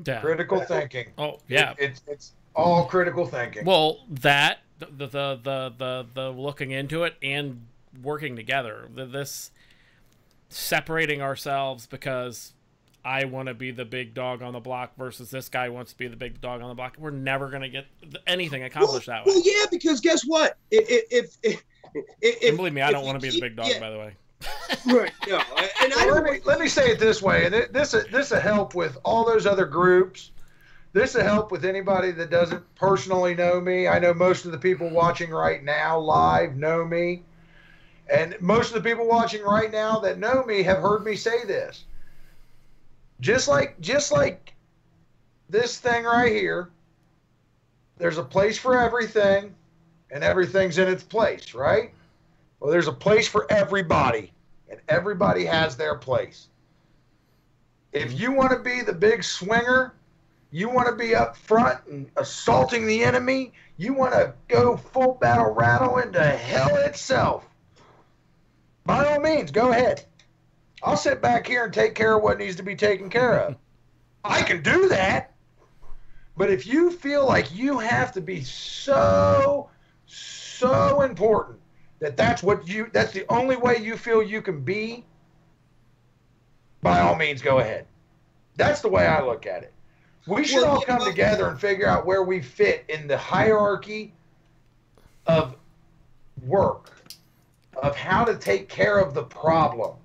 Yeah. Critical thinking. Oh, yeah. It's all critical thinking. Well, that the looking into it and working together. This separating ourselves because I want to be the big dog on the block versus this guy wants to be the big dog on the block. We're never going to get anything accomplished that way. Well, yeah, because guess what? If and believe me, I don't want to be the big dog, by the way. Right. No. And let me say it this way, and this will help with all those other groups. This will help with anybody that doesn't personally know me. I know most of the people watching right now live know me, and most of the people watching right now that know me have heard me say this. Just like this thing right here, there's a place for everything, and everything's in its place, right? Well, there's a place for everybody, and everybody has their place. If you want to be the big swinger, you want to be up front and assaulting the enemy, you want to go full battle rattle into hell itself, by all means, go ahead. I'll sit back here and take care of what needs to be taken care of. I can do that. But if you feel like you have to be so important that's the only way you feel you can be, by all means, go ahead. That's the way I look at it. We should all come together and figure out where we fit in the hierarchy of work, of how to take care of the problem.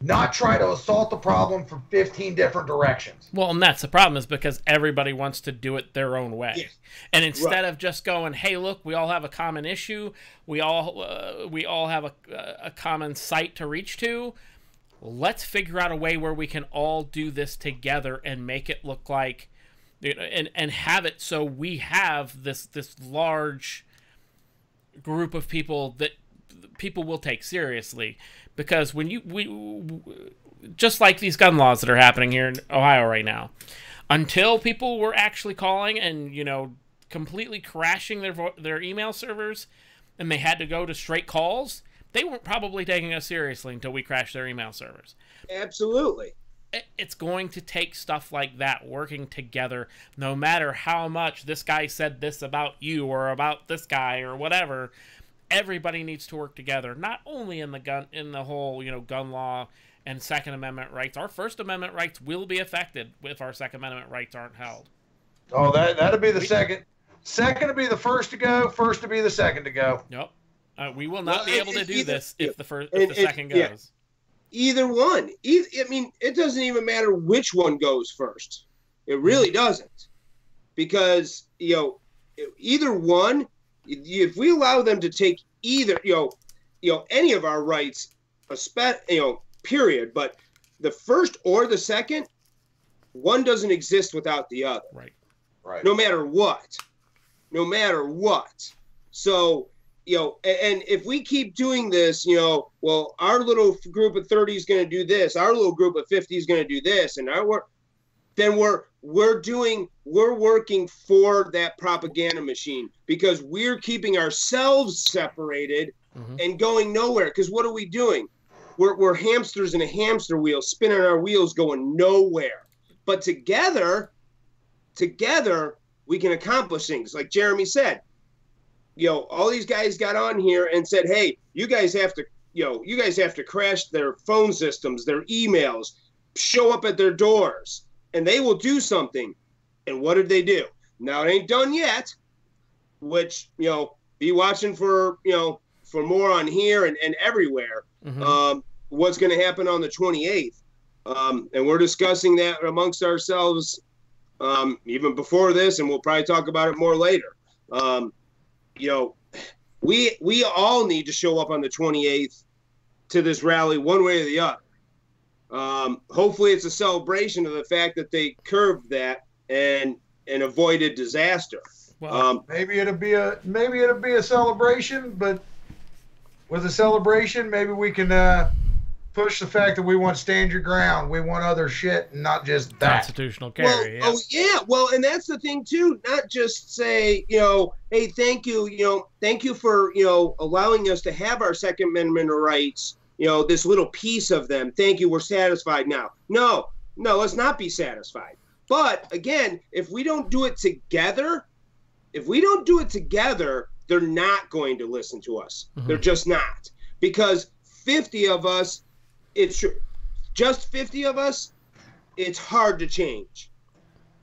Not try to assault the problem from 15 different directions. Well, and that's the problem, is because everybody wants to do it their own way. Yes. And instead of just going, hey, look, we all have a common issue, we all have a common site to reach to, let's figure out a way where we can all do this together and make it look like, and have it so we have this large group of people that people will take seriously. Because when just like these gun laws that are happening here in Ohio right now, until people were actually calling and, completely crashing their email servers, and they had to go to straight calls, they weren't probably taking us seriously until we crashed their email servers. Absolutely. It's going to take stuff like that working together, no matter how much this guy said this about you or about this guy or whatever. Everybody needs to work together, not only in the whole, gun law and Second Amendment rights. Our First Amendment rights will be affected if our Second Amendment rights aren't held. Oh, that'll be the second. Second to be the first to go. First to be the second to go. Nope. We will not be able to do this if the second goes. Yeah. Either one. It doesn't even matter which one goes first. It really doesn't, because either one. If we allow them to take either, any of our rights, period, but the first or the second, one doesn't exist without the other. Right. No matter what. So, and if we keep doing this, well, our little group of 30 is going to do this, our little group of 50 is going to do this, and then we're working for that propaganda machine, because we're keeping ourselves separated and going nowhere. Because what are we doing? We're hamsters in a hamster wheel, spinning our wheels, going nowhere. But together, we can accomplish things. Like Jeremy said, all these guys got on here and said, hey, you guys have to crash their phone systems, their emails, show up at their doors, and they will do something. And what did they do? Now, it ain't done yet, which, be watching for more on here and everywhere. What's going to happen on the 28th. And we're discussing that amongst ourselves even before this, and we'll probably talk about it more later. We all need to show up on the 28th to this rally one way or the other. Hopefully it's a celebration of the fact that they curved that and avoided disaster. Well, maybe it'll be a celebration, but with a celebration, maybe we can push the fact that we want stand your ground. We want other shit, and not just that. Constitutional carry. Well, well, and that's the thing too. Not just say, hey, thank you for allowing us to have our Second Amendment rights. This little piece of them. Thank you. We're satisfied now. No, let's not be satisfied. But again, if we don't do it together, they're not going to listen to us. They're just not. Because 50 of us, just 50 of us, it's hard to change.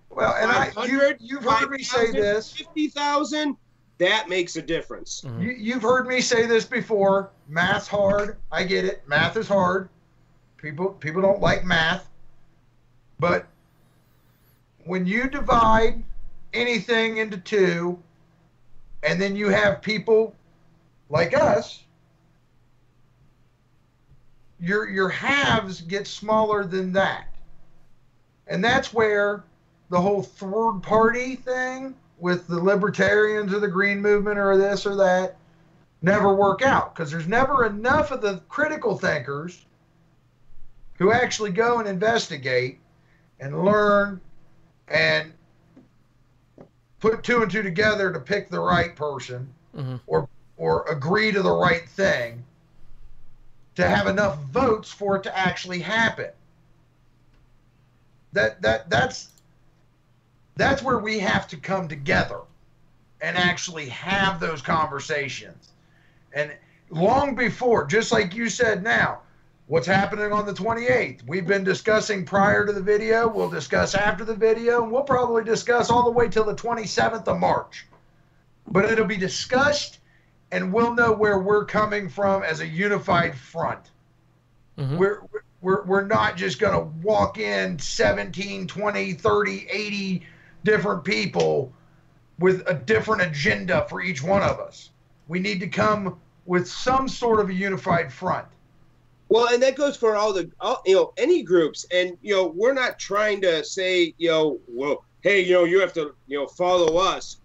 Well, and you've heard me say this. 50,000, that makes a difference. You've heard me say this before. Math's hard. I get it. Math is hard. People don't like math. But when you divide anything into two, and then you have people like us, your halves get smaller than that. And that's where the whole third party thing with the libertarians or the green movement or this or that never work out, because there's never enough of the critical thinkers who actually go and investigate and learn and put two and two together to pick the right person or agree to the right thing to have enough votes for it to actually happen. That's where we have to come together and actually have those conversations. And long before, just like you said now, what's happening on the 28th? We've been discussing prior to the video. We'll discuss after the video. And we'll probably discuss all the way till the 27th of March. But it'll be discussed, and we'll know where we're coming from as a unified front. Mm-hmm. We're not just going to walk in 17, 20, 30, 80 different people with a different agenda for each one of us. We need to come with some sort of a unified front. Well, and that goes for any groups. And, we're not trying to say, well, hey, you have to, follow us.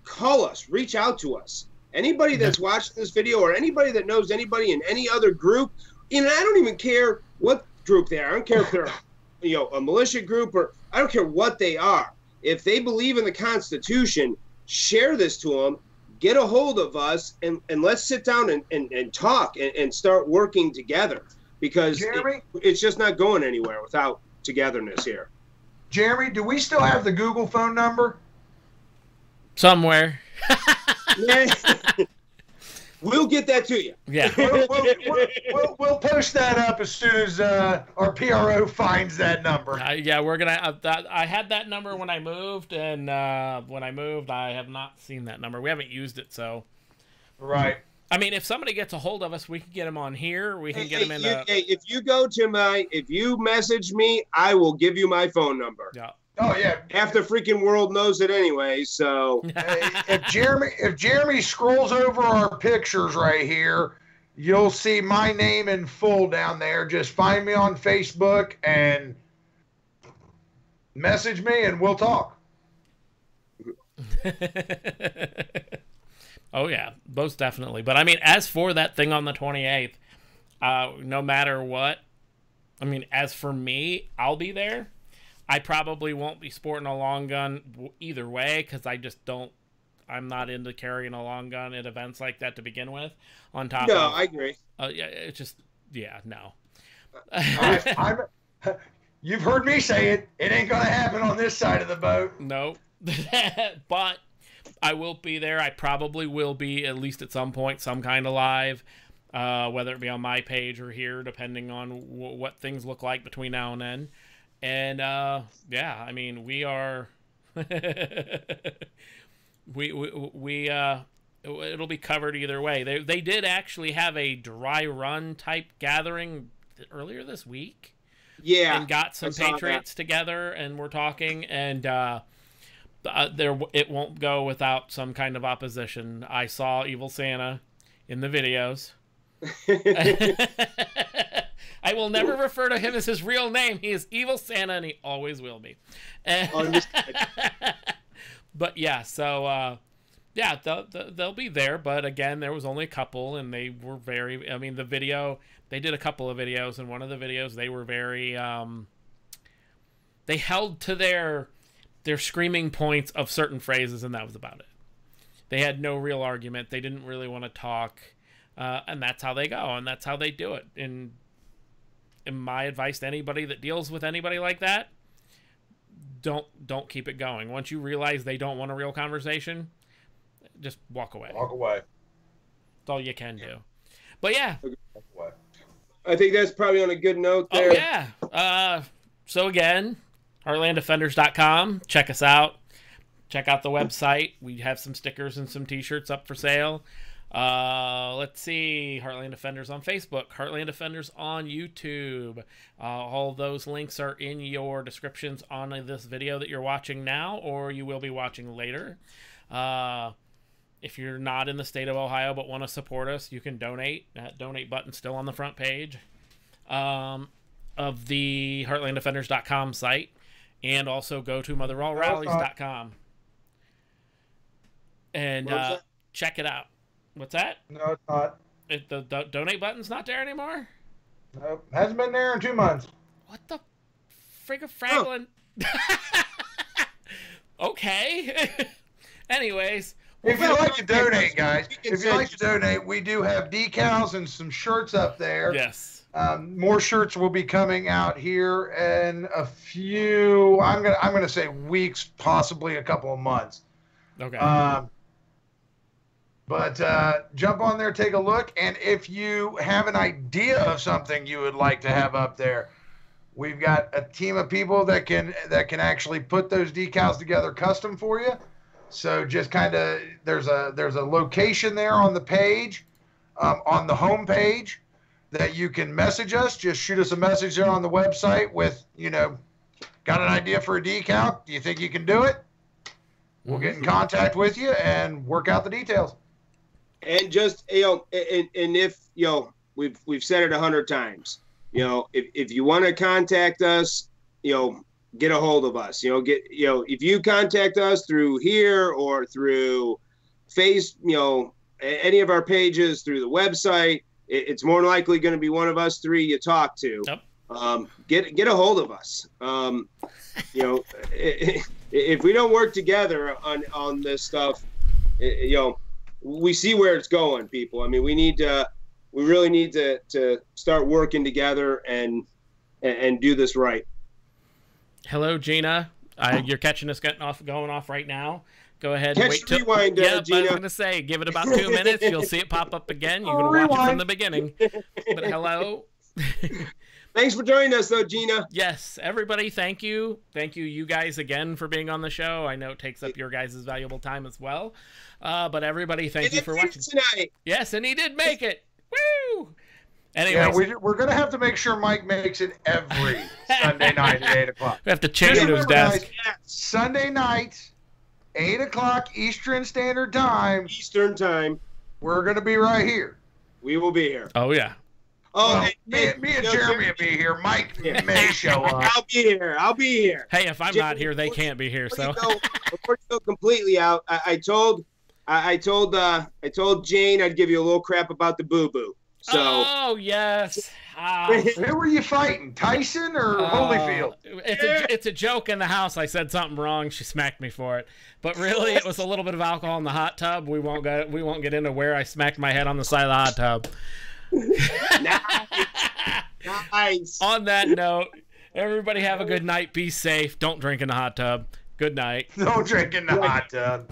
Call us, reach out to us. Anybody that's watching this video or anybody that knows anybody in any other group, I don't even care what group they are. I don't care if they're, a militia group, or I don't care what they are. If they believe in the Constitution, share this to them, get a hold of us, and let's sit down and talk and start working together, because it's just not going anywhere without togetherness here. Jeremy, do we still have the Google phone number? Somewhere. We'll get that to you. Yeah. We'll post that up as soon as our PRO finds that number. Yeah, we're gonna. I had that number when I moved, and when I moved, I have not seen that number. We haven't used it, so. Right. I mean, if somebody gets a hold of us, we can get them on here. We can get them in. If you message me, I will give you my phone number. Yeah. Oh yeah, half the freaking world knows it anyway. So if Jeremy scrolls over our pictures right here, you'll see my name in full down there. Just find me on Facebook and message me, and we'll talk. Oh yeah, most definitely. But I mean, as for that thing on the 28th, no matter what, I mean, as for me, I'll be there. I probably won't be sporting a long gun either way, because I'm not into carrying a long gun at events like that to begin with. On top No, I agree. Yeah, it's just, no. You've heard me say it. It ain't going to happen on this side of the boat. No. But I will be there. I probably will be, at least at some point, some kind of live, whether it be on my page or here, depending on what things look like between now and then. And yeah, I mean, we are it'll be covered either way. They did actually have a dry run type gathering earlier this week. Yeah, and got some patriots together, and we're talking, and it won't go without some kind of opposition. I saw Evil Santa in the videos. I will never refer to him as his real name. He is Evil Santa, and he always will be. But yeah, so yeah, they'll be there. But again, there was only a couple, and they were very. I mean, the video, they did a couple of videos, and one of the videos they were very. They held to their screaming points of certain phrases, and that was about it. They had no real argument. They didn't really want to talk, and that's how they go, and that's how they do it. And my advice to anybody that deals with anybody like that, don't keep it going. Once you realize they don't want a real conversation, just walk away. Walk away. That's all you can do. But yeah, I think that's probably on a good note there. Oh yeah. So again, HeartlandDefenders.com. Check us out. Check out the website. We have some stickers and some t-shirts up for sale. Let's see, Heartland Defenders on Facebook, Heartland Defenders on YouTube. All those links are in your descriptions on this video that you're watching now, or you will be watching later. If you're not in the state of Ohio but want to support us, you can donate. That donate button still on the front page of the HeartlandDefenders.com site, and also go to MotherAllRallies.com and check it out. What's that? No, it's not. The donate button's not there anymore? Nope. Hasn't been there in 2 months. What the frig of Franklin? Oh. Okay. Anyways, If you'd like to donate, guys, if you'd like to donate, we do have decals and some shirts up there. Yes. More shirts will be coming out here in a few. I'm gonna say weeks, possibly a couple of months. Okay. But jump on there, take a look, and if you have an idea of something you would like to have up there, we've got a team of people that can actually put those decals together custom for you. So just kind of there's a location there on the page, on the home page, that you can message us. Just shoot us a message there on the website with, got an idea for a decal? Do you think you can do it? We'll get in contact with you and work out the details. And just and if we've said it 100 times, if you want to contact us, get a hold of us. If you contact us through here or through any of our pages, through the website, it's more likely going to be one of us three you talk to. Yep. Get a hold of us. If we don't work together on this stuff, we see where it's going, people. I mean, we really need to start working together and do this right. Hello, Gina. You're catching us going off right now. Go ahead and wait till rewind, yeah, Gina. I was gonna say, give it about 2 minutes. You'll see it pop up again. You can watch it from the beginning. But hello. Thanks for joining us, though, Gina. Yes, everybody, thank you. Thank you guys again for being on the show. I know it takes up your guys' valuable time as well. But everybody, thank you for watching tonight. Yes, and he did make it. Woo! Anyways, yeah, we're going to have to make sure Mike makes it every Sunday night at 8 o'clock. We have to change his desk. Guys, Sunday night, 8 o'clock Eastern Standard Time. Eastern Time. We're going to be right here. We will be here. Oh, yeah. Oh, well, me and Jeremy will be here. Mike may show up. I'll be here. Hey, if I'm not here, they can't be here. So before you go completely out, I told Jane I'd give you a little crap about the boo-boo. So. Oh yes. Who were you fighting, Tyson or Holyfield? It's a joke in the house. I said something wrong. She smacked me for it. But really, it was a little bit of alcohol in the hot tub. We won't get into where I smacked my head on the side of the hot tub. Nice. On that note, everybody have a good night. Be safe. Don't drink in the hot tub. Good night. Don't drink in the hot tub.